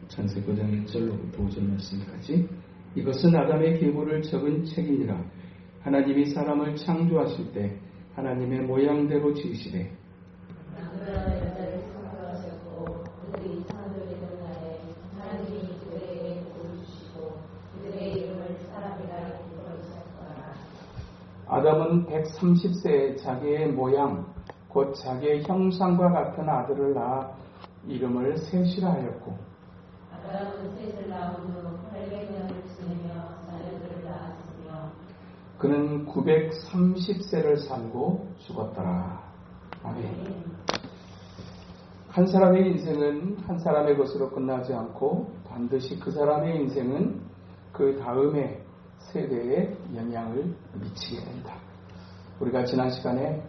창세기 9장 1절로부터 5절 말씀까지 이것은 아담의 계보를 적은 책이니라. 하나님이 사람을 창조하실 때 하나님의 모양대로 지으시되 아담은 130세에 자기의 모양 곧 자기의 형상과 같은 아들을 낳아 이름을 셋이라 하였고 아담은 셋을 낳은 후 800년을 지내며 자녀들을 낳았으며 그는 930세를 살고 죽었더라. 아멘. 한 사람의 인생은 한 사람의 것으로 끝나지 않고 반드시 그 사람의 인생은 그 다음의 세대에 영향을 미치게 된다. 우리가 지난 시간에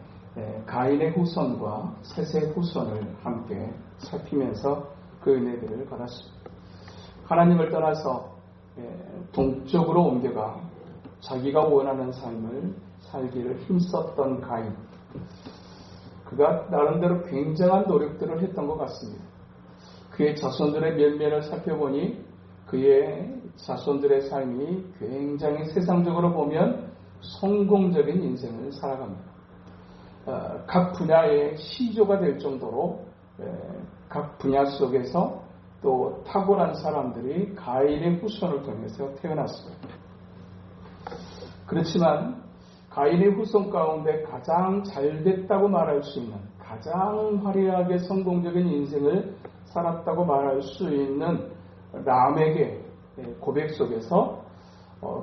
가인의 후손과 셋의 후손을 함께 살피면서 그 은혜들을 받았습니다. 하나님을 떠나서 동쪽으로 옮겨가 자기가 원하는 삶을 살기를 힘썼던 가인. 그가 나름대로 굉장한 노력들을 했던 것 같습니다. 그의 자손들의 면면을 살펴보니 그의 자손들의 삶이 굉장히 세상적으로 보면 성공적인 인생을 살아갑니다. 각 분야의 시조가 될 정도로 각 분야 속에서 또 탁월한 사람들이 가인의 후손을 통해서 태어났습니다. 그렇지만 가인의 후손 가운데 가장 잘됐다고 말할 수 있는, 가장 화려하게 성공적인 인생을 살았다고 말할 수 있는 람에게 고백 속에서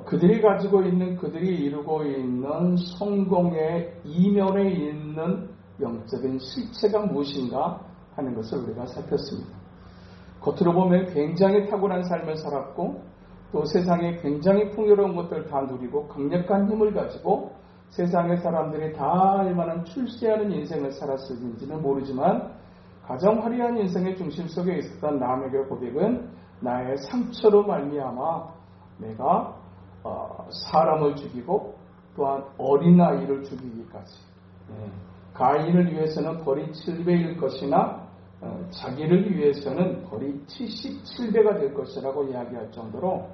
그들이 가지고 있는, 그들이 이루고 있는 성공의 이면에 있는 영적인 실체가 무엇인가 하는 것을 우리가 살폈습니다. 겉으로 보면 굉장히 탁월한 삶을 살았고 또 세상에 굉장히 풍요로운 것들을 다 누리고 강력한 힘을 가지고 세상의 사람들이 다 알만한 출세하는 인생을 살았을지는 모르지만 가장 화려한 인생의 중심 속에 있었던 람에게 고백은 나의 상처로 말미암아 내가 사람을 죽이고 또한 어린아이를 죽이기까지 가인을 위해서는 벌이 7배일 것이나 자기를 위해서는 벌이 77배가 될 것이라고 이야기할 정도로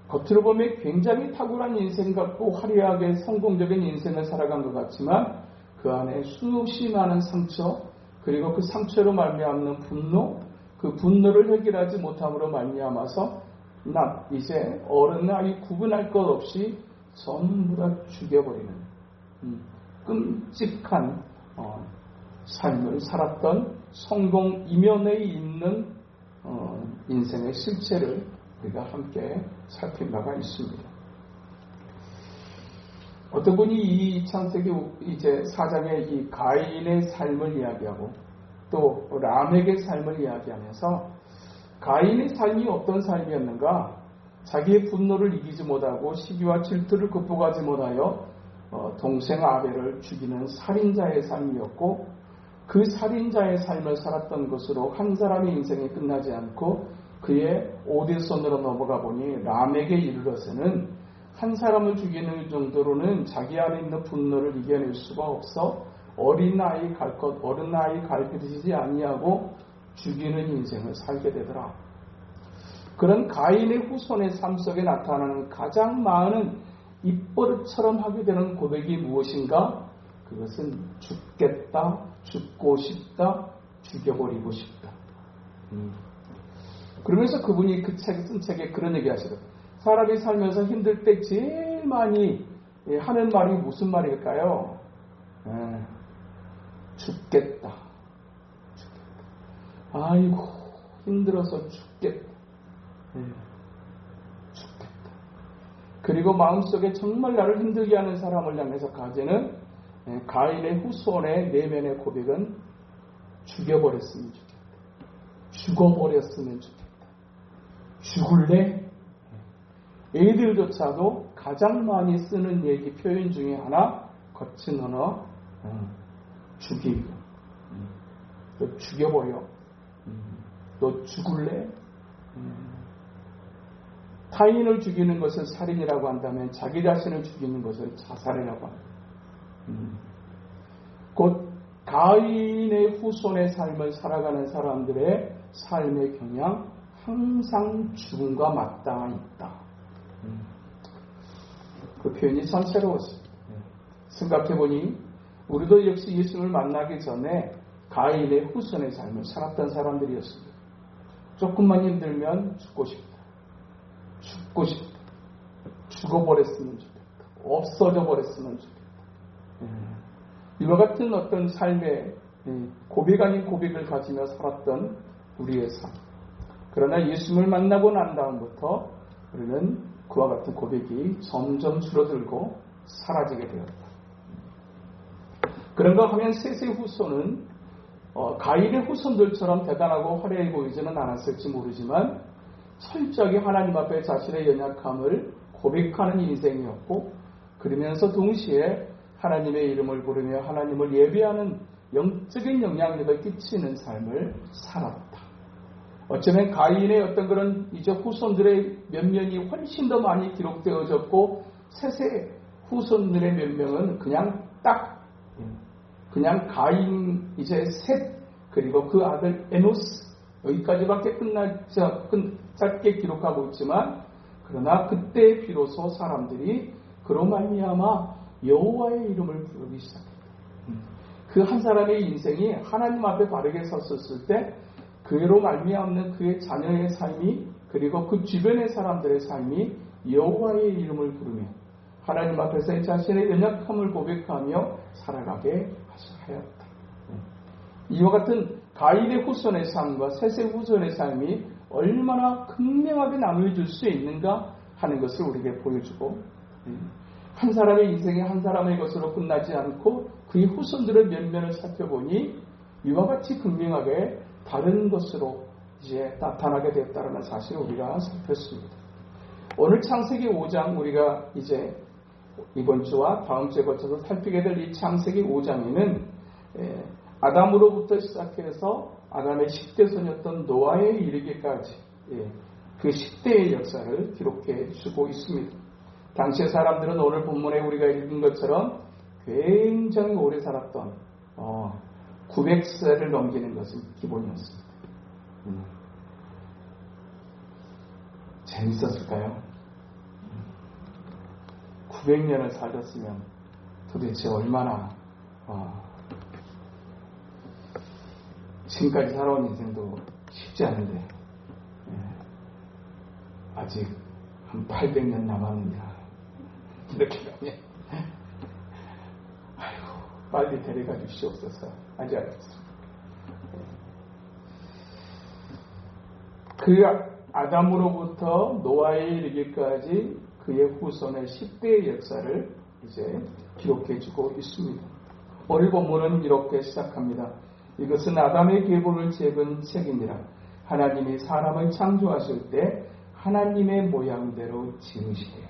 겉으로 보면 굉장히 탁월한 인생 같고 화려하게 성공적인 인생을 살아간 것 같지만 그 안에 수없이 많은 상처 그리고 그 상처로 말미암는 분노 그 분노를 해결하지 못함으로 말미암아서 나 이제 어른아이 구분할 것 없이 전부 다 죽여버리는 끔찍한 삶을 살았던 성공 이면에 있는 인생의 실체를 우리가 함께 살핀 바가 있습니다. 어떤 분이 이 창세기 이제 4장의 이 가인의 삶을 이야기하고 또 람에게 삶을 이야기하면서 가인의 삶이 어떤 삶이었는가? 자기의 분노를 이기지 못하고 시기와 질투를 극복하지 못하여 동생 아벨을 죽이는 살인자의 삶이었고 그 살인자의 삶을 살았던 것으로 한 사람의 인생이 끝나지 않고 그의 오대손으로 넘어가 보니 람에게 이르러서는 한 사람을 죽이는 정도로는 자기 안에 있는 분노를 이겨낼 수가 없어 어린아이 갈급이지 아니하고 죽이는 인생을 살게 되더라. 그런 가인의 후손의 삶 속에 나타나는 가장 많은 입버릇처럼 하게 되는 고백이 무엇인가? 그것은 죽겠다, 죽고 싶다, 죽여버리고 싶다. 그러면서 그분이 그 쓴 책에 그런 얘기 하시거든요. 사람이 살면서 힘들 때 제일 많이 하는 말이 무슨 말일까요? 죽겠다. 아이고 힘들어서 죽겠다. 죽겠다. 그리고 마음속에 정말 나를 힘들게 하는 사람을 향해서 가지는 가인의 후손의 내면의 고백은 죽여버렸으면 좋겠다. 죽어버렸으면 좋겠다. 죽을래? 애들조차도 가장 많이 쓰는 얘기 표현 중에 하나 거친 언어 죽이고 또 죽여버려 너 죽을래? 타인을 죽이는 것을 살인이라고 한다면 자기 자신을 죽이는 것을 자살이라고 합니다. 곧 가인의 후손의 삶을 살아가는 사람들의 삶의 경향 항상 죽음과 맞닿아 있다. 그 표현이 참 새로웠어요. 생각해보니 우리도 역시 예수를 만나기 전에 가인의 후손의 삶을 살았던 사람들이었습니다. 조금만 힘들면 죽고 싶다. 죽고 싶다. 죽어버렸으면 좋겠다. 없어져 버렸으면 좋겠다. 이와 같은 어떤 삶의 고백 아닌 고백을 가지며 살았던 우리의 삶. 그러나 예수를 만나고 난 다음부터 우리는 그와 같은 고백이 점점 줄어들고 사라지게 되었다. 그런가 하면 셋의 후손은 가인의 후손들처럼 대단하고 화려해 보이지는 않았을지 모르지만 철저하게 하나님 앞에 자신의 연약함을 고백하는 인생이었고, 그러면서 동시에 하나님의 이름을 부르며 하나님을 예배하는 영적인 영향력을 끼치는 삶을 살았다. 어쩌면 가인의 어떤 그런 이제 후손들의 몇 면이 훨씬 더 많이 기록되어졌고, 셋의 후손들의 몇 명은 그냥 가인 이제 셋, 그리고 그 아들 에노스, 여기까지밖에 짧게 기록하고 있지만, 그러나 그때 비로소 사람들이 그로 말미암아 여호와의 이름을 부르기 시작했다. 그 한 사람의 인생이 하나님 앞에 바르게 섰었을 때 그로 말미암는 그의 자녀의 삶이, 그리고 그 주변의 사람들의 삶이 여호와의 이름을 부르며 하나님 앞에서 자신의 연약함을 고백하며 살아가게 하였다. 이와 같은 가인의 후손의 삶과 셋의 후손의 삶이 얼마나 극명하게 나누어질 수 있는가 하는 것을 우리에게 보여주고, 한 사람의 인생이 한 사람의 것으로 끝나지 않고 그의 후손들의 면면을 살펴보니 이와 같이 극명하게 다른 것으로 이제 나타나게 되었다는 사실을 우리가 살폈습니다. 오늘 창세기 5장, 우리가 이제 이번 주와 다음 주에 거쳐서 살피게 될 이 창세기 5장에는 아담으로부터 시작해서 아담의 10대손이었던 노아에 이르기까지 그 10대의 역사를 기록해 주고 있습니다. 당시의 사람들은 오늘 본문에 우리가 읽은 것처럼 굉장히 오래 살았던 900세를 넘기는 것은 기본이었습니다. 재밌었을까요? 900년을 살았으면 도대체 얼마나 지금까지 살아온 인생도 쉽지 않은데 아직 한 800년 남았느냐 이렇게 가면 아이고 빨리 데려가 주시옵소서 하지 않겠습니다. 그 아담으로부터 노아에 이르기까지 그의 후손의 10대의 역사를 이제 기록해주고 있습니다. 오늘 본문은 이렇게 시작합니다. 이것은 아담의 계보를 적은 책이니라. 하나님이 사람을 창조하실 때 하나님의 모양대로 지으시되.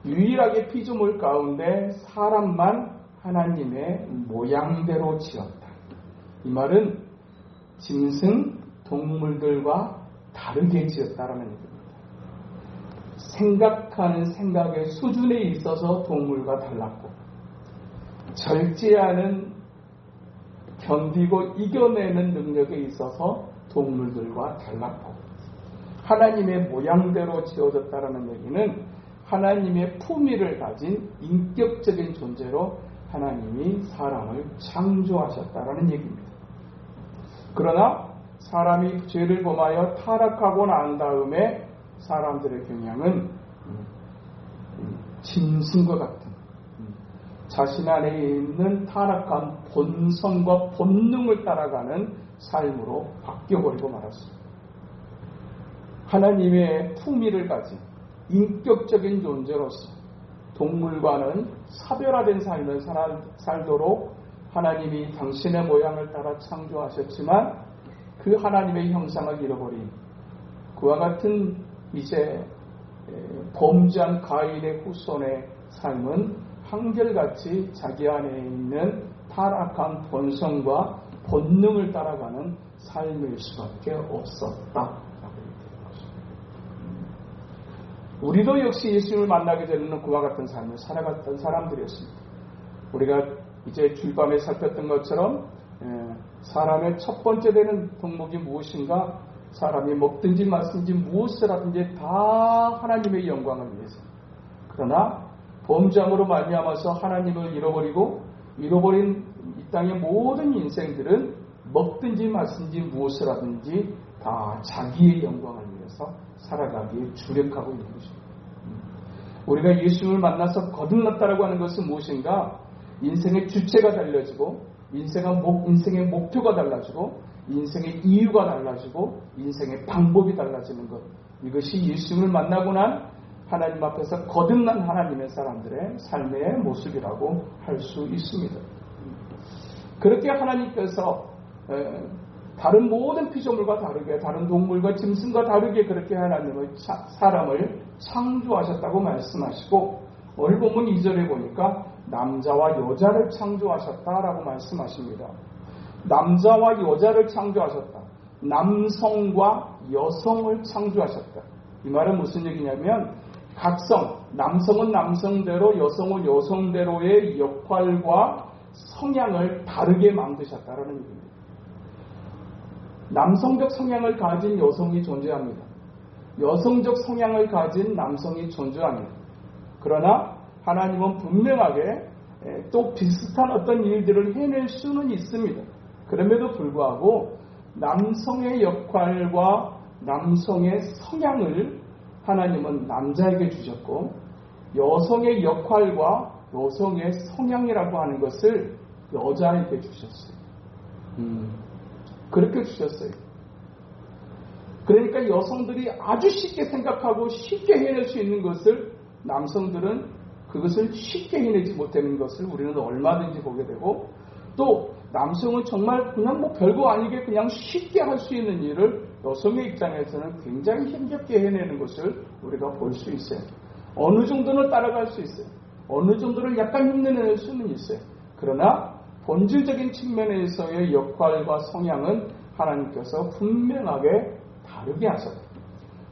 유일하게 피조물 가운데 사람만 하나님의 모양대로 지었다. 이 말은 짐승, 동물들과 다르게 지었다라는 얘기입니다. 생각하는 생각의 수준에 있어서 동물과 달랐고, 절제하는 견디고 이겨내는 능력에 있어서 동물들과 달랐고, 하나님의 모양대로 지어졌다라는 얘기는 하나님의 품위를 가진 인격적인 존재로 하나님이 사람을 창조하셨다라는 얘기입니다. 그러나 사람이 죄를 범하여 타락하고 난 다음에 사람들의 경향은 짐승과 같은 자신 안에 있는 타락한 본성과 본능을 따라가는 삶으로 바뀌어버리고 말았습니다. 하나님의 품위를 가진 인격적인 존재로서 동물과는 사별화된 삶을 살도록 하나님이 당신의 모양을 따라 창조하셨지만 그 하나님의 형상을 잃어버린 그와 같은 이제 범죄한 가인의 후손의 삶은 한결같이 자기 안에 있는 타락한 본성과 본능을 따라가는 삶일 수밖에 없었다. 우리도 역시 예수님을 만나게 되는 그와 같은 삶을 살아갔던 사람들이었습니다. 우리가 이제 주일밤에 살폈던 것처럼 사람의 첫 번째 되는 덕목이 무엇인가? 사람이 먹든지 마든지 무엇을 하든지 다 하나님의 영광을 위해서. 그러나 범죄함으로 말미암아서 하나님을 잃어버린 이 땅의 모든 인생들은 먹든지 마든지 무엇을 하든지 다 자기의 영광을 위해서 살아가기에 주력하고 있는 것입니다. 우리가 예수님을 만나서 거듭났다라고 하는 것은 무엇인가? 인생의 주체가 달라지고 인생의 목표가 달라지고 인생의 이유가 달라지고 인생의 방법이 달라지는 것. 이것이 예수님을 만나고 난 하나님 앞에서 거듭난 하나님의 사람들의 삶의 모습이라고 할 수 있습니다. 그렇게 하나님께서 다른 모든 피조물과 다르게, 다른 동물과 짐승과 다르게 그렇게 하나님은 사람을 창조하셨다고 말씀하시고, 오늘 본문 2절에 보니까 남자와 여자를 창조하셨다라고 말씀하십니다. 남자와 여자를 창조하셨다. 남성과 여성을 창조하셨다. 이 말은 무슨 얘기냐면 남성은 남성대로 여성은 여성대로의 역할과 성향을 다르게 만드셨다라는 얘기입니다. 남성적 성향을 가진 여성이 존재합니다. 여성적 성향을 가진 남성이 존재합니다. 그러나 하나님은 분명하게 또 비슷한 어떤 일들을 해낼 수는 있습니다. 그럼에도 불구하고 남성의 역할과 남성의 성향을 하나님은 남자에게 주셨고, 여성의 역할과 여성의 성향이라고 하는 것을 여자에게 주셨어요. 그렇게 주셨어요. 그러니까 여성들이 아주 쉽게 생각하고 쉽게 해낼 수 있는 것을 남성들은 그것을 쉽게 해내지 못하는 것을 우리는 얼마든지 보게 되고, 또 남성은 정말 그냥 별거 아니게 그냥 쉽게 할 수 있는 일을 여성의 입장에서는 굉장히 힘겹게 해내는 것을 우리가 볼 수 있어요. 어느 정도는 따라갈 수 있어요. 어느 정도는 약간 흉내낼 수는 있어요. 그러나 본질적인 측면에서의 역할과 성향은 하나님께서 분명하게 다르게 하셨다.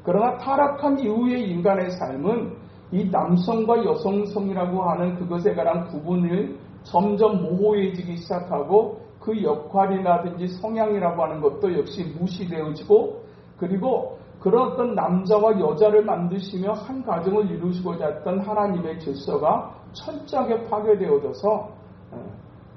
그러나 타락한 이후의 인간의 삶은 이 남성과 여성성이라고 하는 그것에 관한 구분을 점점 모호해지기 시작하고, 그 역할이라든지 성향이라고 하는 것도 역시 무시되어지고, 그리고 그런 어떤 남자와 여자를 만드시며 한 가정을 이루시고자 했던 하나님의 질서가 철저하게 파괴되어져서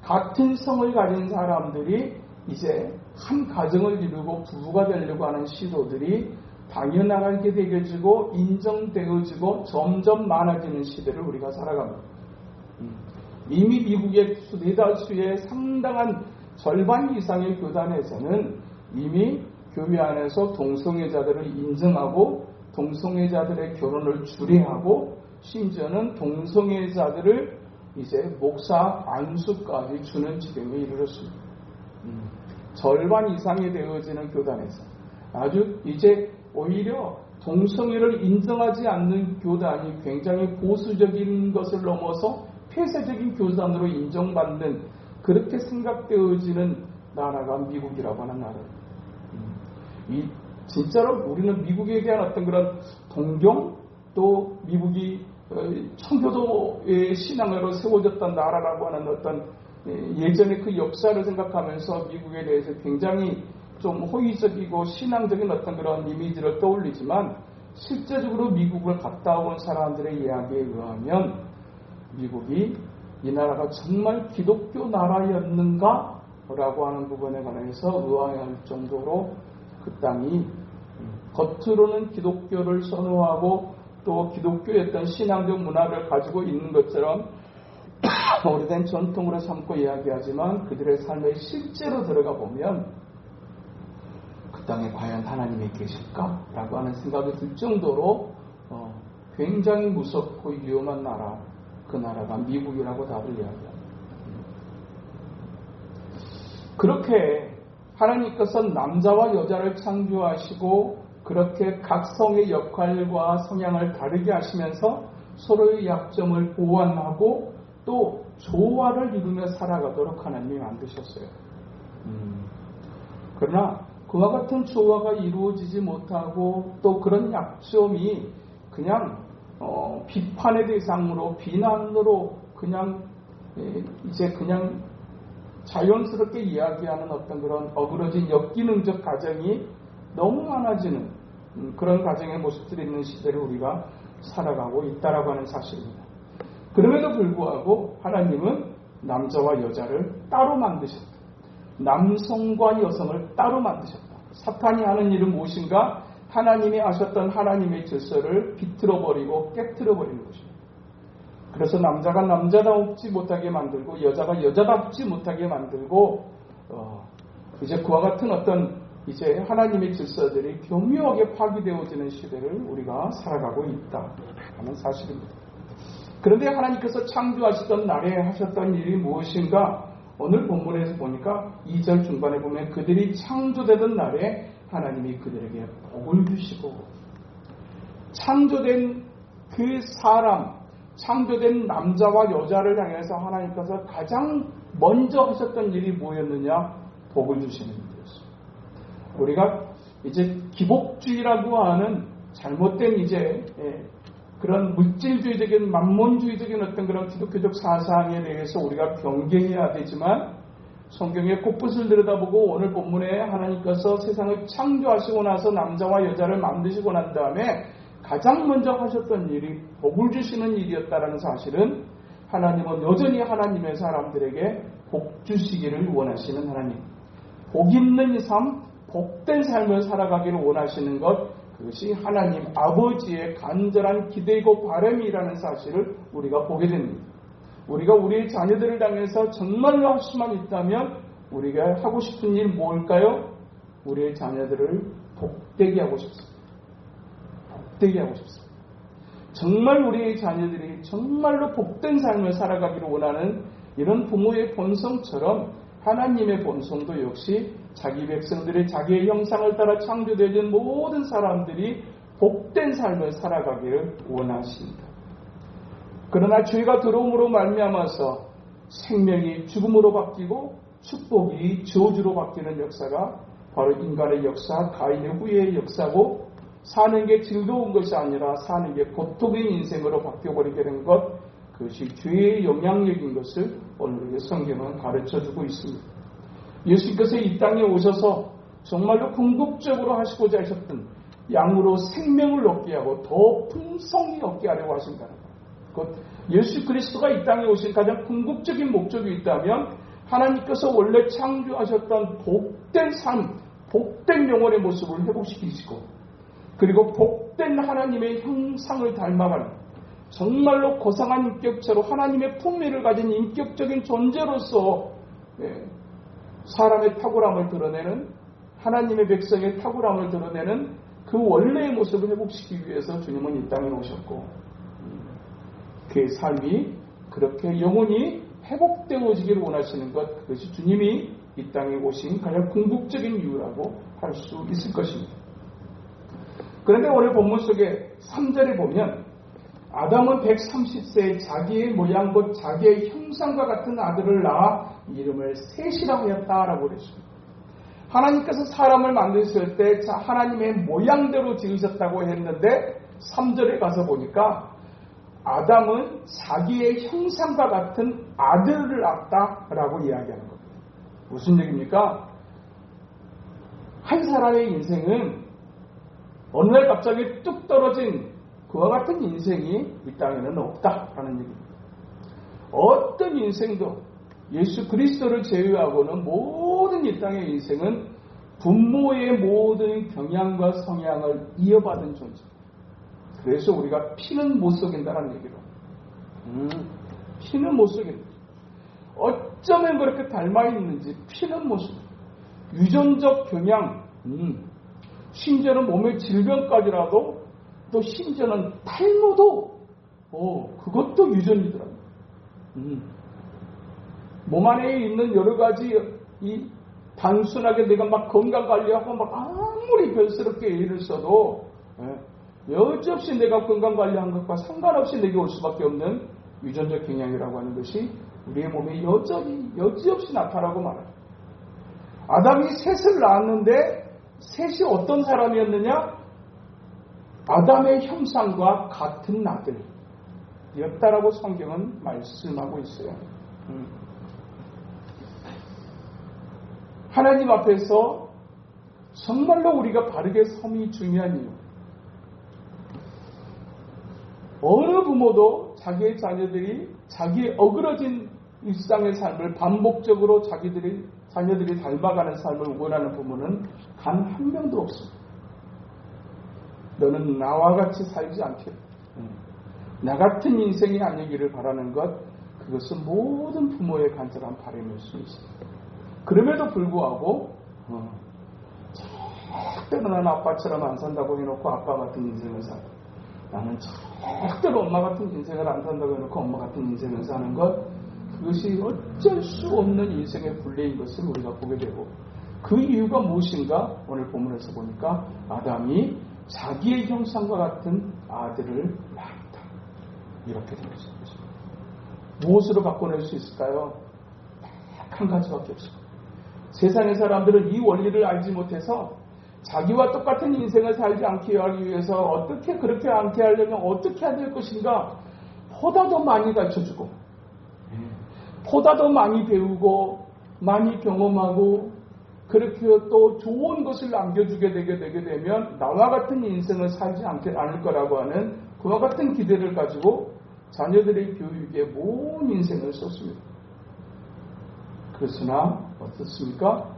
같은 성을 가진 사람들이 이제 한 가정을 이루고 부부가 되려고 하는 시도들이 당연하게 되어지고 인정되어지고 점점 많아지는 시대를 우리가 살아갑니다. 이미 미국의 대다수의 상당한 절반 이상의 교단에서는 이미 교회 안에서 동성애자들을 인정하고 동성애자들의 결혼을 주례하고, 심지어는 동성애자들을 이제 목사 안수까지 주는 지경에 이르렀습니다. 절반 이상이 되어지는 교단에서 아주 이제 오히려 동성애를 인정하지 않는 교단이 굉장히 보수적인 것을 넘어서 폐쇄적인 교단으로 인정받는, 그렇게 생각되어지는 나라가 미국이라고 하는 나라입니다. 진짜로 우리는 미국에 대한 어떤 그런 동경, 또 미국이 청교도의 신앙으로 세워졌던 나라라고 하는 어떤 예전의 그 역사를 생각하면서 미국에 대해서 굉장히 좀 호의적이고 신앙적인 어떤 그런 이미지를 떠올리지만, 실제적으로 미국을 갔다 온 사람들의 이야기에 의하면 미국이 이 나라가 정말 기독교 나라였는가? 라고 하는 부분에 관해서 의아해할 정도로 그 땅이 겉으로는 기독교를 선호하고 또 기독교의 어떤 신앙적 문화를 가지고 있는 것처럼 오래된 전통으로 삼고 이야기하지만, 그들의 삶에 실제로 들어가 보면 그 땅에 과연 하나님이 계실까? 라고 하는 생각이 들 정도로 굉장히 무섭고 위험한 나라, 그 나라가 미국이라고 답을 이야기합니다. 그렇게 하나님께서 남자와 여자를 창조하시고 그렇게 각 성의 역할과 성향을 다르게 하시면서 서로의 약점을 보완하고 또 조화를 이루며 살아가도록 하나님이 만드셨어요. 그러나 그와 같은 조화가 이루어지지 못하고 또 그런 약점이 그냥 비판의 대상으로, 비난으로 그냥 자연스럽게 이야기하는 어떤 그런 어그러진 역기능적 가정이 너무 많아지는 그런 가정의 모습들이 있는 시대를 우리가 살아가고 있다라고 하는 사실입니다. 그럼에도 불구하고 하나님은 남자와 여자를 따로 만드셨다. 남성과 여성을 따로 만드셨다. 사탄이 하는 일은 무엇인가? 하나님이 하셨던 하나님의 질서를 비틀어버리고 깨트려버리는 것입니다. 그래서 남자가 남자답지 못하게 만들고 여자가 여자답지 못하게 만들고 이제 그와 같은 어떤 이제 하나님의 질서들이 교묘하게 파괴되어지는 시대를 우리가 살아가고 있다 하는 사실입니다. 그런데 하나님께서 창조하시던 날에 하셨던 일이 무엇인가? 오늘 본문에서 보니까 2절 중반에 보면 그들이 창조되던 날에 하나님이 그들에게 복을 주시고, 창조된 그 사람, 창조된 남자와 여자를 향해서 하나님께서 가장 먼저 하셨던 일이 뭐였느냐? 복을 주시는 일이었습니다. 우리가 이제 기복주의라고 하는 잘못된 이제 그런 물질주의적인 만몬주의적인 어떤 그런 기독교적 사상에 대해서 우리가 경계해야 되지만, 성경의 곳곳을 들여다보고 오늘 본문에 하나님께서 세상을 창조하시고 나서 남자와 여자를 만드시고 난 다음에 가장 먼저 하셨던 일이 복을 주시는 일이었다라는 사실은, 하나님은 여전히 하나님의 사람들에게 복 주시기를 원하시는 하나님, 복 있는 삶, 복된 삶을 살아가기를 원하시는 것, 그것이 하나님 아버지의 간절한 기대이고 바람이라는 사실을 우리가 보게 됩니다. 우리가 우리의 자녀들을 향해서 정말로 할 수만 있다면 우리가 하고 싶은 일 뭘까요? 우리의 자녀들을 복되게 하고 싶습니다. 복되게 하고 싶습니다. 정말 우리의 자녀들이 정말로 복된 삶을 살아가기를 원하는 이런 부모의 본성처럼 하나님의 본성도 역시 자기 백성들의 자기의 형상을 따라 창조되어진 모든 사람들이 복된 삶을 살아가기를 원하십니다. 그러나 죄가 들어옴으로 말미암아서 생명이 죽음으로 바뀌고 축복이 저주로 바뀌는 역사가 바로 인간의 역사, 가인의 후예의 역사고, 사는 게 즐거운 것이 아니라 사는 게 고통의 인생으로 바뀌어버리게 된 것, 그것이 죄의 영향력인 것을 오늘 성경은 가르쳐주고 있습니다. 예수께서 이 땅에 오셔서 정말로 궁극적으로 하시고자 하셨던 양으로 생명을 얻게 하고 더 풍성히 얻게 하려고 하신다는 것. 예수 그리스도가 이 땅에 오신 가장 궁극적인 목적이 있다면, 하나님께서 원래 창조하셨던 복된 삶, 복된 영혼의 모습을 회복시키시고, 그리고 복된 하나님의 형상을 닮아가는 정말로 고상한 인격체로 하나님의 품위를 가진 인격적인 존재로서 사람의 탁월함을 드러내는, 하나님의 백성의 탁월함을 드러내는 그 원래의 모습을 회복시키기 위해서 주님은 이 땅에 오셨고, 그의 삶이 그렇게 영원히 회복되어지기를 원하시는 것, 그것이 주님이 이 땅에 오신 가장 궁극적인 이유라고 할 수 있을 것입니다. 그런데 오늘 본문 속에 3절에 보면 아담은 130세에 자기의 모양 곧 자기의 형상과 같은 아들을 낳아 이름을 셋이라 하였다라고 그랬습니다. 하나님께서 사람을 만드셨을 때 하나님의 모양대로 지으셨다고 했는데 3절에 가서 보니까 아담은 자기의 형상과 같은 아들을 낳았다라고 이야기하는 겁니다. 무슨 얘기입니까? 한 사람의 인생은 어느 날 갑자기 뚝 떨어진 그와 같은 인생이 이 땅에는 없다라는 얘기입니다. 어떤 인생도 예수 그리스도를 제외하고는 모든 이 땅의 인생은 부모의 모든 경향과 성향을 이어받은 존재입니다. 그래서 우리가 피는 못 속인다는 얘기로. 피는 못 속인다. 어쩌면 그렇게 닮아있는지 피는 못 속인다. 유전적 경향, 심지어는 몸의 질병까지라도, 또 심지어는 탈모도, 그것도 유전이더라고요. 몸 안에 있는 여러 가지, 이 단순하게 내가 막 건강관리하고 막 아무리 별스럽게 애를 써도, 여지없이 내가 건강관리한 것과 상관없이 내게 올 수밖에 없는 유전적 경향이라고 하는 것이 우리의 몸에 여지없이 나타나고 말아요. 아담이 셋을 낳았는데 셋이 어떤 사람이었느냐? 아담의 형상과 같은 아들이었다라고 성경은 말씀하고 있어요. 하나님 앞에서 정말로 우리가 바르게 섬이 중요한 이유. 어느 부모도 자기의 자녀들이 자기의 어그러진 일상의 삶을 반복적으로 자녀들이 닮아가는 삶을 원하는 부모는 단 한 명도 없습니다. 너는 나와 같이 살지 않게, 나 같은 인생이 아니기를 바라는 것, 그것은 모든 부모의 간절한 바람일 수 있습니다. 그럼에도 불구하고 절대로 나는 아빠처럼 안 산다고 해놓고 아빠 같은 인생을 살고, 나는 절대로 엄마 같은 인생을 안 산다고 해놓고 엄마 같은 인생을 사는 것, 그것이 어쩔 수 없는 인생의 분례인 것을 우리가 보게 되고, 그 이유가 무엇인가? 오늘 본문에서 보니까 아담이 자기의 형상과 같은 아들을 낳았다, 이렇게 되어 있습니다. 무엇으로 바꿔낼 수 있을까요? 딱 한 가지밖에 없습니다. 세상의 사람들은 이 원리를 알지 못해서 자기와 똑같은 인생을 살지 않게 하기 위해서 어떻게 그렇게 않게 하려면 어떻게 해야 될 것인가, 보다 더 많이 가르쳐주고, 보다 더 많이 배우고, 많이 경험하고, 그렇게 또 좋은 것을 남겨주게 되게 되면 나와 같은 인생을 살지 않을 거라고 하는 그와 같은 기대를 가지고 자녀들의 교육에 온 인생을 썼습니다. 그러나 어떻습니까?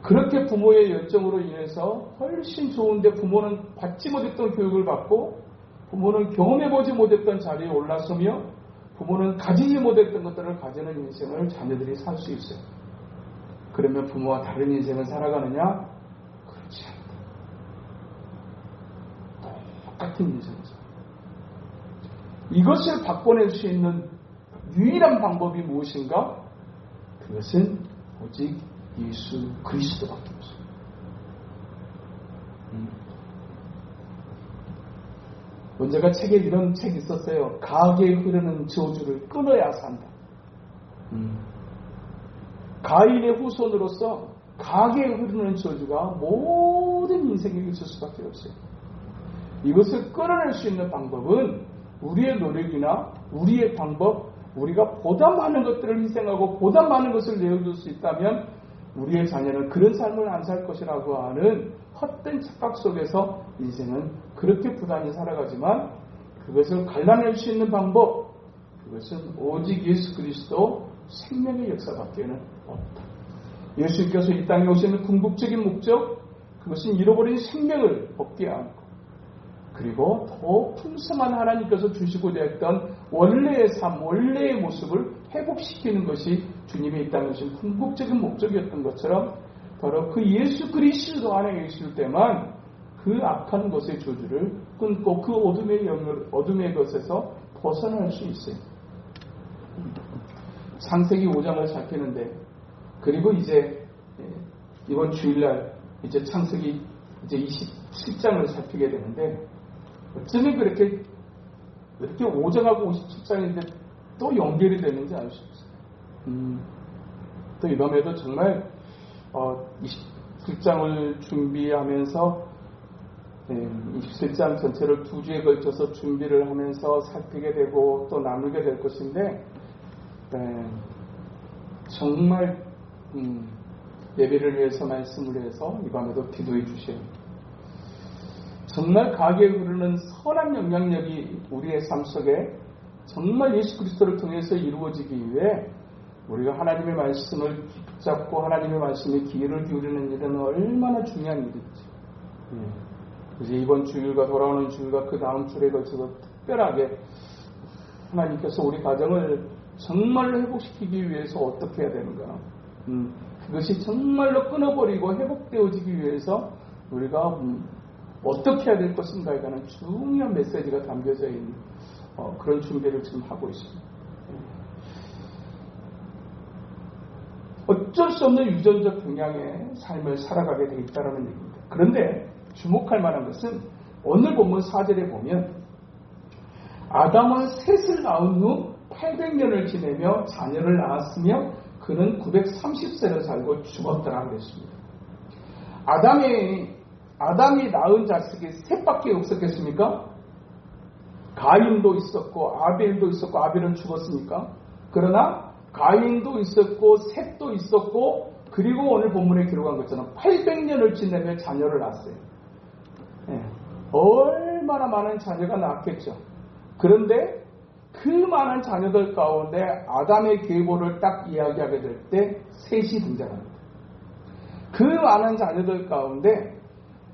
그렇게 부모의 열정으로 인해서 훨씬 좋은데 부모는 받지 못했던 교육을 받고, 부모는 경험해보지 못했던 자리에 올라서며, 부모는 가지지 못했던 것들을 가지는 인생을 자녀들이 살 수 있어요. 그러면 부모와 다른 인생을 살아가느냐? 그렇지 않다. 똑같은 인생을 살아요. 이것을 바꿔낼 수 있는 유일한 방법이 무엇인가? 그것은 오직 예수 그리스도밖에 없습니다. 언제가 책에 이런 책이 있었어요. 가게에 흐르는 저주를 끊어야 산다. 가인의 후손으로서 가게에 흐르는 저주가 모든 인생에 있을 수밖에 없어요. 이것을 끊어낼 수 있는 방법은 우리의 노력이나 우리의 방법, 우리가 보다 많은 것들을 희생하고 보다 많은 것을 내어줄 수 있다면 우리의 자녀는 그런 삶을 안 살 것이라고 하는 헛된 착각 속에서 인생은 그렇게 부단히 살아가지만, 그것을 갈라낼 수 있는 방법, 그것은 오직 예수 그리스도 생명의 역사밖에는 없다. 예수님께서 이 땅에 오시는 궁극적인 목적, 그것은 잃어버린 생명을 얻게 하고, 그리고 더 풍성한 하나님께서 주시고자 했던 원래의 삶, 원래의 모습을 회복시키는 것이 주님의 이 땅에 오신 궁극적인 목적이었던 것처럼, 바로 그 예수 그리스도 안에 계실 때만 그 악한 것의 저주를 끊고 그 어둠의 것에서 벗어날 수 있어요. 창세기 5장을 살피는데, 그리고 이제 이번 주일날 이제 창세기 이제 27장을 살피게 되는데, 어쩌면 그렇게 5장하고 57장인데 또 연결이 되는지 알 수 없어요. 또 이번에도 정말 27장을 준비하면서 27장 전체를 2주에 걸쳐서 준비를 하면서 살피게 되고 또 나누게 될 것인데, 정말 예배를 위해서 말씀을 해서 이 밤에도 기도해 주셔야 합니다. 정말 가게에 흐르는 선한 영향력이 우리의 삶 속에 정말 예수 그리스도를 통해서 이루어지기 위해 우리가 하나님의 말씀을 붙잡고 하나님의 말씀에 귀를 기울이는 일은 얼마나 중요한 일인지, 이제 이번 주일과 돌아오는 주일과 그 다음 주일에 걸쳐서 특별하게 하나님께서 우리 가정을 정말로 회복시키기 위해서 어떻게 해야 되는가, 그것이 정말로 끊어버리고 회복되어지기 위해서 우리가 어떻게 해야 될 것인가에 관한 중요한 메시지가 담겨져 있는 그런 준비를 지금 하고 있습니다. 어쩔 수 없는 유전적 경향의 삶을 살아가게 되어 있다는 얘기입니다. 그런데 주목할 만한 것은 오늘 본문 4절에 보면 아담은 셋을 낳은 후 800년을 지내며 자녀를 낳았으며 그는 930세를 살고 죽었더라 그랬습니다. 아담이 낳은 자식이 셋밖에 없었겠습니까? 가인도 있었고 아벨도 있었고, 아벨은 죽었으니까. 그러나 가인도 있었고 셋도 있었고 그리고 오늘 본문에 기록한 것처럼 800년을 지내며 자녀를 낳았어요. 얼마나 많은 자녀가 낳았겠죠. 그런데 그 많은 자녀들 가운데 아담의 계보를 딱 이야기하게 될 때 셋이 등장합니다. 그 많은 자녀들 가운데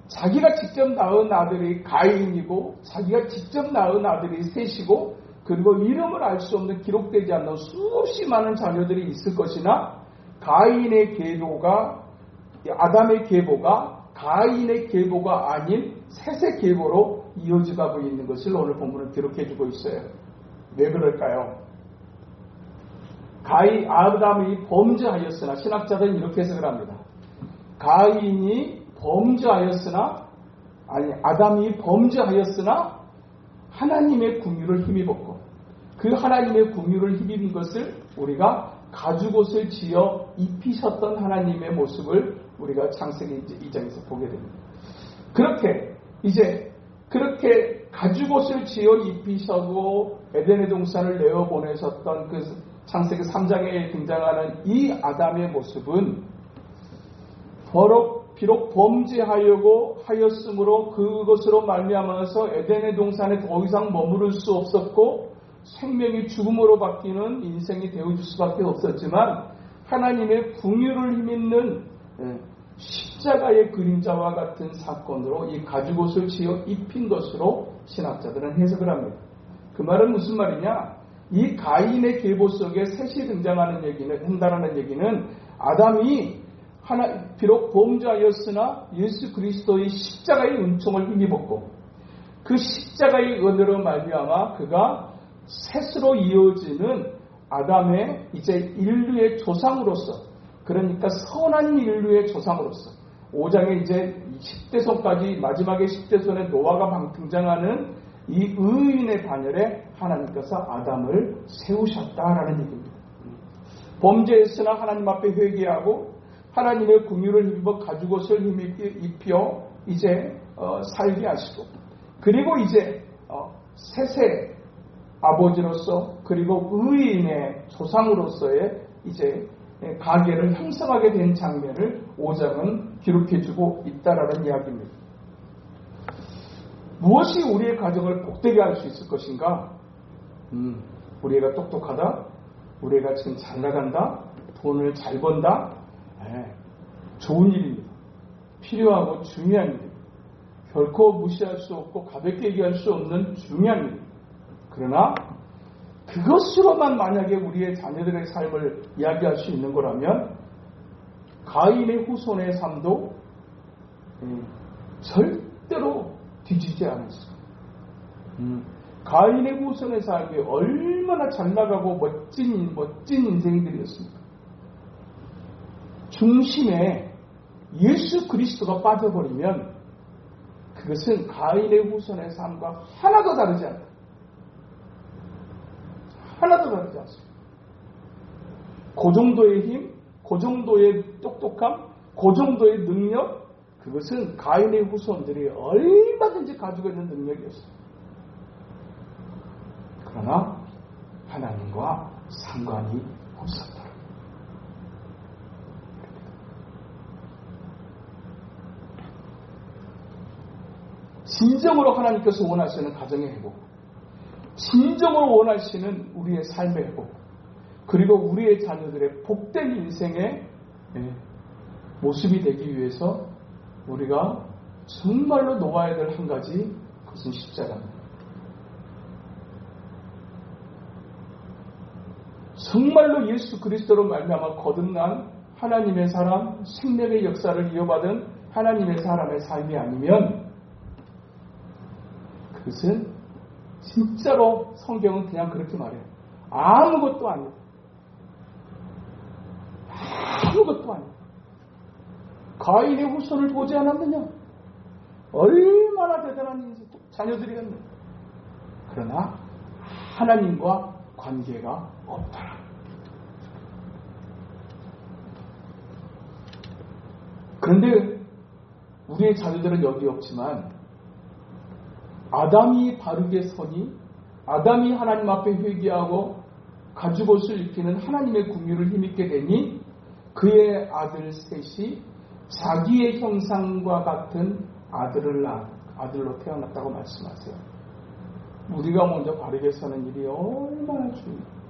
자기가 직접 낳은 아들이 가인이고 자기가 직접 낳은 아들이 셋이고 그리고 이름을 알 수 없는 기록되지 않는 수없이 많은 자녀들이 있을 것이나 가인의 계보가 아담의 계보가 가인의 계보가 아닌 셋의 계보로 이어져가고 있는 것을 오늘 본문은 기록해주고 있어요. 왜 그럴까요? 아담이 범죄하였으나 신학자들은 이렇게 해석을 합니다. 가인이 범죄하였으나 아담이 범죄하였으나 하나님의 궁유를 힘입었고 그 하나님의 궁유를 힘입은 것을 우리가 가죽옷을 지어 입히셨던 하나님의 모습을 우리가 창세기 2장에서 보게 됩니다. 그렇게 가죽옷을 지어 입히시고 에덴의 동산을 내어보내셨던 그 창세기 3장에 등장하는 이 아담의 모습은 비록 범죄하려고 하였으므로 그것으로 말미암아서 에덴의 동산에 더 이상 머무를 수 없었고 생명이 죽음으로 바뀌는 인생이 되어줄 수밖에 없었지만 하나님의 궁유를 힘입는 십자가의 그림자와 같은 사건으로 이 가죽옷을 지어 입힌 것으로 신학자들은 해석을 합니다. 그 말은 무슨 말이냐? 이 가인의 계보 속에 셋이 등장하는 한다는 얘기는 아담이 비록 범죄하였으나 예수 그리스도의 십자가의 은총을 힘입었고 그 십자가의 은혜로 말미암아 그가 셋으로 이어지는 아담의 이제 인류의 조상으로서 그러니까 선한 인류의 조상으로서 5장에 이제 10대손까지 마지막에 10대손에 노아가 등장하는 이 의인의 반열에 하나님께서 아담을 세우셨다라는 얘기입니다. 범죄했으나 하나님 앞에 회개하고 하나님의 궁유를 힘입어 가죽옷을 입혀 이제 살게 하시고 그리고 이제 셋의 아버지로서 그리고 의인의 조상으로서의 이제 가계를 형성하게 된 장면을 5장은 기록해주고 있다라는 이야기입니다. 무엇이 우리의 가정을 복되게 할 수 있을 것인가? 우리가 똑똑하다? 우리가 지금 잘 나간다? 돈을 잘 번다? 좋은 일입니다. 필요하고 중요한 일입니다. 결코 무시할 수 없고 가볍게 얘기할 수 없는 중요한 일입니다. 그러나 그것으로만 만약에 우리의 자녀들의 삶을 이야기할 수 있는 거라면 가인의 후손의 삶도 절대로 뒤지지 않았어요. 가인의 후손의 삶이 얼마나 잘 나가고 멋진 인생들이었습니까? 중심에 예수 그리스도가 빠져버리면 그것은 가인의 후손의 삶과 하나도 다르지 않다. 하나도 다르지 않습니다. 그 정도의 힘, 그 정도의 똑똑함, 그 정도의 능력, 그것은 가인의 후손들이 얼마든지 가지고 있는 능력이었어요. 그러나 하나님과 상관이 없었다. 진정으로 하나님께서 원하시는 가정의 회복, 진정으로 원하시는 우리의 삶의 회복, 그리고 우리의 자녀들의 복된 인생의 모습이 되기 위해서 우리가 정말로 놓아야 될 한 가지, 그것은 십자가입니다. 정말로 예수 그리스도로 말미암아 거듭난 하나님의 사람, 생명의 역사를 이어받은 하나님의 사람의 삶이 아니면 그것은 진짜로 성경은 그냥 그렇게 말해요. 아무것도 아니에요. 아무것도 아니에요. 가인의 후손을 보지 않았느냐? 얼마나 대단한 자녀들이었느냐? 그러나 하나님과 관계가 없더라. 그런데 우리의 자녀들은 여기 없지만 아담이 바르게 서니, 아담이 하나님 앞에 회개하고 가죽옷을 입히는 하나님의 궁유를 힘입게 되니 그의 아들 셋이 자기의 형상과 같은 아들로 태어났다고 말씀하세요. 우리가 먼저 바르게 서는 일이 얼마나 중요해요.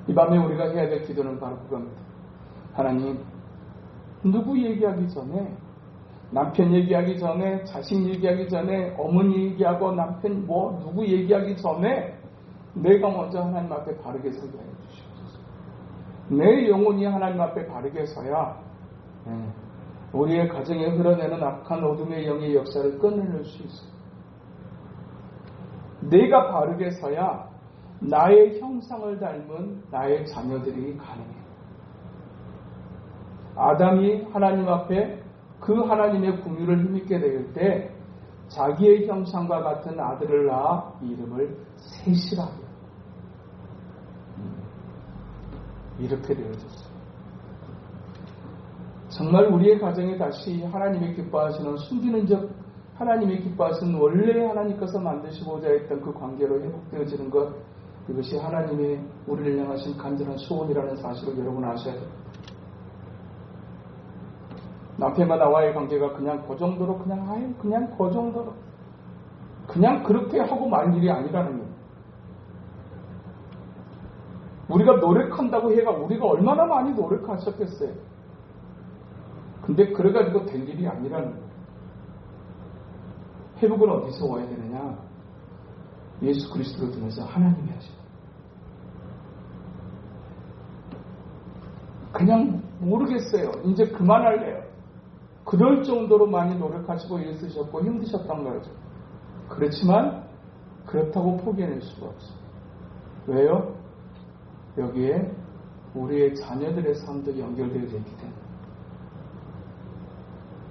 이 밤에 우리가 해야 될 기도는 바로 그겁니다. 하나님, 누구 얘기하기 전에, 남편 얘기하기 전에, 자식 얘기하기 전에, 어머니 얘기하고 남편 누구 얘기하기 전에 내가 먼저 하나님 앞에 바르게 서게 해주시옵소서. 내 영혼이 하나님 앞에 바르게 서야 우리의 가정에 흘러내는 악한 어둠의 영의 역사를 끊어낼 수 있어요. 내가 바르게 서야 나의 형상을 닮은 나의 자녀들이 가능해요. 아담이 하나님 앞에 그 하나님의 궁유를 힘있게 되을 때 자기의 형상과 같은 아들을 낳아 이름을 셋이라 해요. 이렇게 되어졌어요. 정말 우리의 가정에 다시 하나님이 기뻐하시는 숨기는 적 하나님이 기뻐하시는 원래 하나님께서 만드시고자 했던 그 관계로 회복되어지는 것, 이것이 하나님의 우리를 향하신 간절한 소원이라는 사실을 여러분 아셔야 됩니다. 남편과 나와의 관계가 그냥 그 정도로 그냥 그 정도로 그냥 그렇게 하고 말 일이 아니라는 거예요. 우리가 노력한다고 해가 우리가 얼마나 많이 노력하셨겠어요. 근데 그래가지고 될 일이 아니라는 거예요. 회복은 어디서 와야 되느냐? 예수 그리스도를 통해서 하나님이 하시다. 그냥 모르겠어요. 이제 그만할래요. 그럴 정도로 많이 노력하시고 일쓰셨고 힘드셨단 말이죠. 그렇지만 그렇다고 포기해낼 수가 없어요. 왜요? 여기에 우리의 자녀들의 삶도 연결되어 있기 때문에.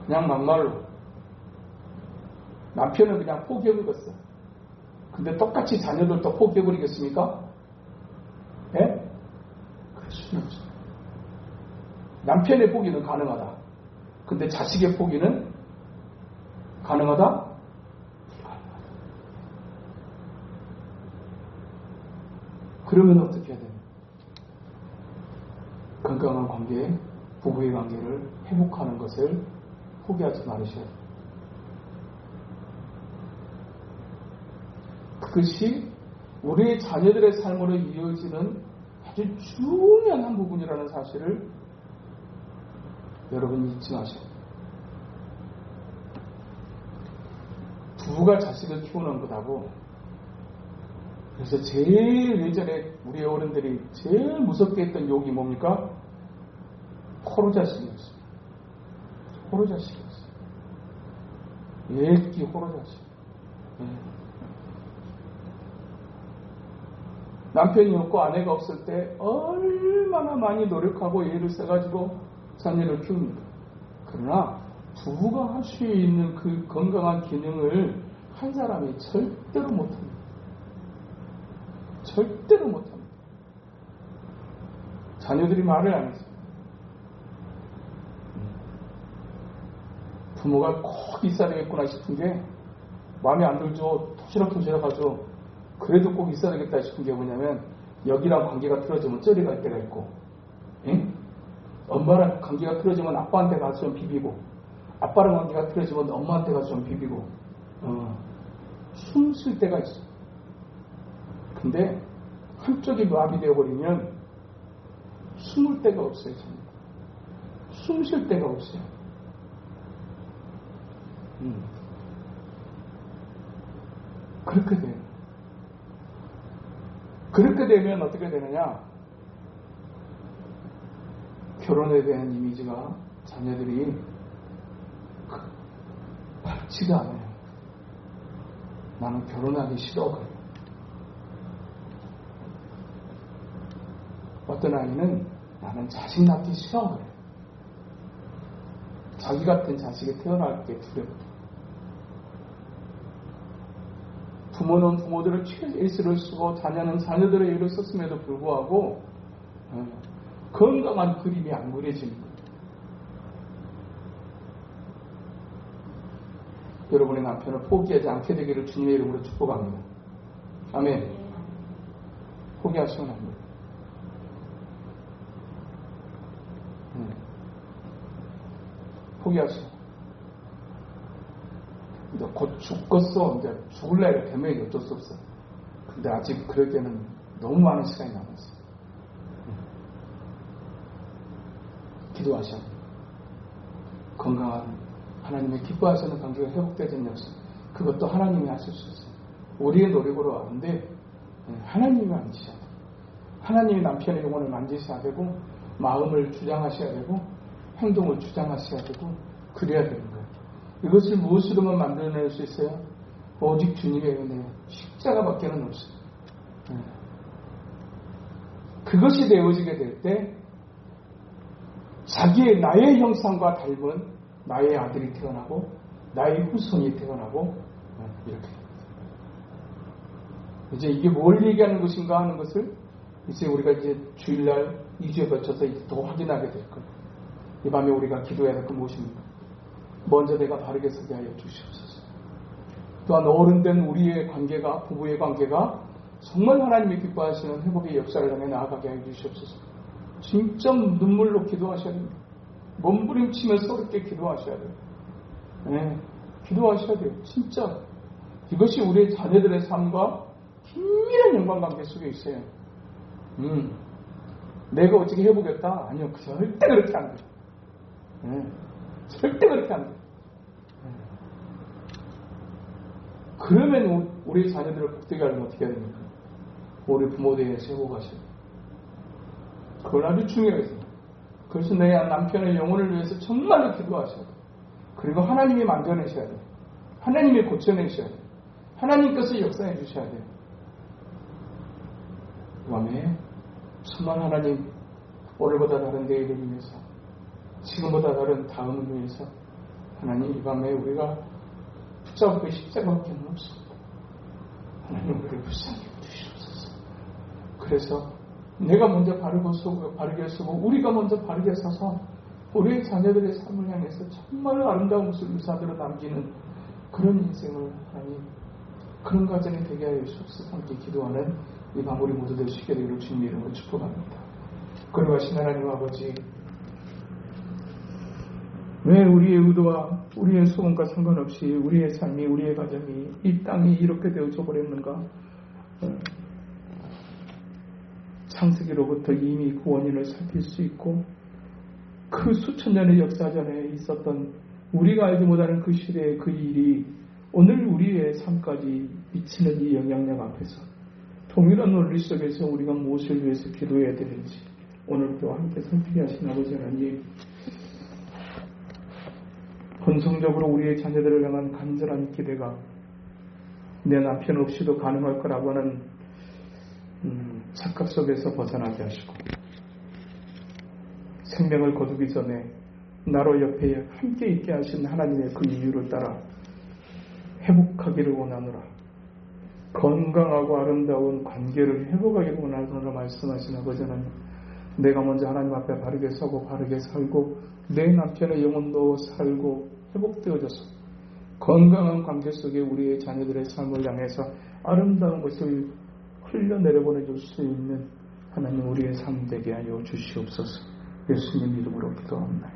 그냥 막말로 남편은 그냥 포기해버렸어요. 근데 똑같이 자녀들도 포기해버리겠습니까? 예? 그럴 수는 없어요. 남편의 포기는 가능하다. 근데 자식의 포기는 가능하다? 불가능하다. 그러면 어떻게 해야 되나? 건강한 관계, 부부의 관계를 회복하는 것을 포기하지 말으셔야 돼요. 그것이 우리의 자녀들의 삶으로 이어지는 아주 중요한 한 부분이라는 사실을 여러분이 잊지 마세요. 부부가 자식을 키우는 것하고, 그래서 제일 예전에 우리 어른들이 제일 무섭게 했던 욕이 뭡니까? 호로자식이었어요. 호로자식이었어요. 예끼 호로자식. 남편이 없고 아내가 없을 때 얼마나 많이 노력하고 애를 써가지고 자녀를 키웁니다. 그러나 부부가 할 수 있는 그 건강한 기능을 한 사람이 절대로 못합니다. 절대로 못합니다. 자녀들이 말을 안 해서 부모가 꼭 있어야 되겠구나 싶은 게 마음에 안 들죠. 토시락토시락 하죠. 그래도 꼭 있어야 되겠다 싶은 게 뭐냐면, 여기랑 관계가 틀어지면 저리 갈 때가 있고, 응? 엄마랑 관계가 틀어지면 아빠한테 가서 좀 비비고, 아빠랑 관계가 틀어지면 엄마한테 가서 좀 비비고, 숨 쉴 때가 있어. 근데 한쪽이 마비되어 버리면 숨을 데가 없어요. 숨 쉴 데가 없어요. 그렇게 돼요. 그렇게 되면 어떻게 되느냐? 결혼에 대한 이미지가 자녀들이 밝지가 않아요. 나는 결혼하기 싫어. 그래요. 어떤 아이는 나는 자식 낳기 싫어. 그래요. 자기 같은 자식이 태어날 게 두렵다. 부모는 부모들의 최애를 쓰고 자녀는 자녀들의 애를 썼음에도 불구하고 건강한 그림이 안 그려집니다. 여러분의 남편을 포기하지 않게 되기를 주님의 이름으로 축복합니다. 아멘. 포기하시면 안 됩니다. 포기하시오. 이제 곧 죽겠어. 이제 죽을 나이가 되면 어쩔 수 없어. 근데 아직 그러기에는 너무 많은 시간이 남았어. 기도하셔. 건강한 하나님의 기뻐하시는 관계가 회복되는 역시 그것도 하나님이 하실 수 있어요. 우리의 노력으로 안 돼. 하나님이 만지셔야 돼. 하나님이 남편의 영혼을 만지셔야 되고 마음을 주장하셔야 되고 행동을 주장하셔야 되고 그래야 되는 거예요. 이것을 무엇으로만 만들어낼 수 있어요? 오직 주님의 은혜, 십자가밖에는 없어요. 그것이 되어지게 될 때 자기의 나의 형상과 닮은 나의 아들이 태어나고 나의 후손이 태어나고 이렇게 됩니다. 이제 이게 뭘 얘기하는 것인가 하는 것을 이제 우리가 이제 주일날 2주에 걸쳐서 이제 더 확인하게 될 거예요. 이 밤에 우리가 기도해야 될 건 무엇입니까? 먼저 내가 바르게 서게 하여 주시옵소서. 또한 어른된 우리의 관계가, 부부의 관계가 정말 하나님이 기뻐하시는 회복의 역사를 향해 나아가게 하여 주시옵소서. 진짜 눈물로 기도하셔야 됩니다. 몸부림치면서 그렇게 기도하셔야 돼요. 네, 기도하셔야 돼요. 진짜. 이것이 우리의 자녀들의 삶과 긴밀한 연관관계 속에 있어요. 내가 어떻게 해보겠다? 아니요. 절대 그렇게 안 돼요. 절대 그렇게 안 돼요. 그러면 우리 자녀들을 복되게 하려면 어떻게 해야 됩니까? 우리 부모대에서 회복하셔야 돼요. 그건 아주 중요해요. 그래서 내 남편의 영혼을 위해서 정말로 기도하셔야 돼요. 그리고 하나님이 만져내셔야 돼요. 하나님이 고쳐내셔야 돼요. 하나님께서 역사해 주셔야 돼요. 그 다음에 정말 하나님 오늘보다 다른 내일을 위해서 지금보다 다른 다음을 위해서 하나님 이 밤에 우리가 붙잡을 그 십자가밖에 없습니다. 하나님 우리를 불쌍히 여겨주시옵소서. 그래서 내가 먼저 바르게 서고 우리가 먼저 바르게 서서 우리의 자녀들의 삶을 향해서 정말 아름다운 모습을 유사대로 남기는 그런 인생을 하나님 그런 가정이 되게 하여 주옵소서. 함께 기도하는 이 밤 우리 모두 되시게 되기를 주님 이름으로 축복합니다. 거룩하신 하나님 아버지, 왜 우리의 의도와 우리의 소원과 상관없이 우리의 삶이 우리의 가정이 이 땅이 이렇게 되어져 버렸는가? 창세기로부터 이미 그 원인을 살필 수 있고 그 수천 년의 역사 전에 있었던 우리가 알지 못하는 그 시대의 그 일이 오늘 우리의 삶까지 미치는 이 영향력 앞에서 동일한 논리 속에서 우리가 무엇을 위해서 기도해야 되는지 오늘도 함께 살피게 하신 아버지 하나님, 본성적으로 우리의 자녀들을 향한 간절한 기대가 내 남편 없이도 가능할 거라고 하는 착각 속에서 벗어나게 하시고 생명을 거두기 전에 나로 옆에 함께 있게 하신 하나님의 그 이유를 따라 회복하기를 원하노라. 건강하고 아름다운 관계를 회복하기를 원하노라 말씀하신 아버지 하나님, 내가 먼저 하나님 앞에 바르게 서고 바르게 살고 내 남편의 영혼도 살고 회복되어져서 건강한 관계 속에 우리의 자녀들의 삶을 향해서 아름다운 것을 흘려내려 보내줄 수 있는 하나님 우리의 삶 되게 하여 주시옵소서. 예수님 이름으로 기도합니다.